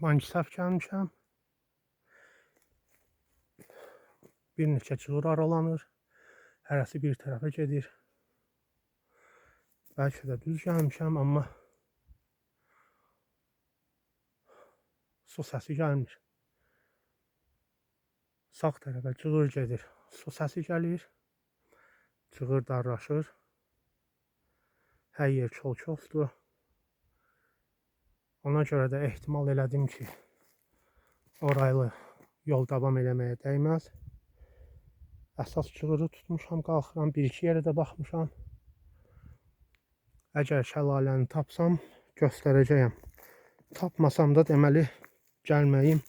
Mankisaf gəlmişəm. Bir neçə çığır aralanır. Hərəsi bir tərəfə gedir. Bəlkə də düz gəlmişəm, amma su səsi gəlmir. Sağ tərəfə çığır gedir. Su səsi gəlir. Çığır darlaşır. Hər yer çol-çoldur. Ona görə də ehtimal elədim ki, oraylı yol davam eləməyə dəyməz. Əsas çığırı tutmuşam, qalxıram. Bir-iki yerə də baxmışam. Əgər şəlaləni tapsam, göstərəcəyəm. Tapmasam da deməli gəlməyim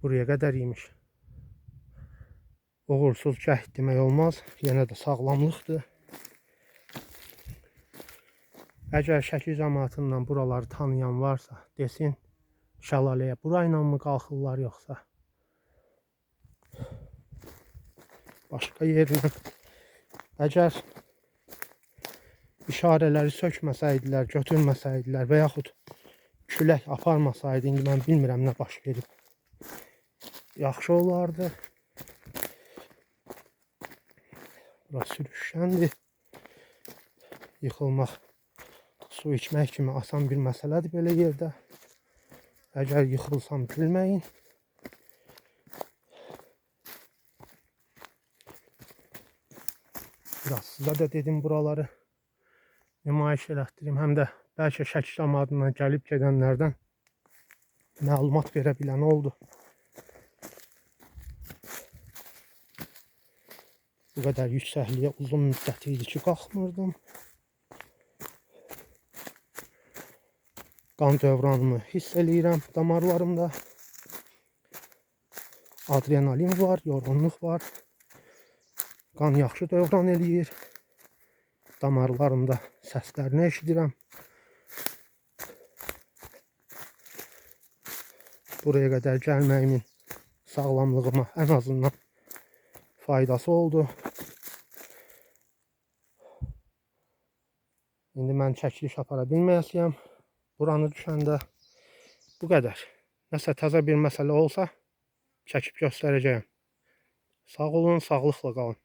buraya qədər imiş. Uğursuz cəhd demək olmaz. Yenə də sağlamlıqdır. Əgər Şəki cəmaatından buraları tanıyan varsa, desin şəlaləyə burayla mı qalxırlar yoxsa başqa yerlə. Əgər işarələri sökməsəydilər, götürməsəydilər və yaxud külək aparmasaydı, indi mən bilmirəm nə baş verib. Yaxşı olardı. Burası sürüşkəndir. Yıxılmaq, su içmək kimi asan bir məsələdir belə yerdə. Əgər yıxılsam gülməyin. Biraz sizə də dedim buraları nümayiş elətdirim. Həm də bəlkə Şəki cəmaatından gəlib gedənlərdən məlumat verə bilən oldu. Bu qədər yüksəkliyə uzun müddət idi ki, qalxmırdım. Qan dövranımı hiss eləyirəm damarlarımda. Adrenalin var, yorğunluq var. Qan yaxşı dövran eləyir. Damarlarımda səslərini eşidirəm. Buraya qədər gəlməyimin sağlamlığıma ən azından faydası oldu. İndi mən çəkiliş apara bilməyəsiyəm. Buranı düşəndə bu qədər. Nəsə təzə bir məsələ olsa çəkib göstərəcəyəm. Sağ olun, sağlıqla qalın.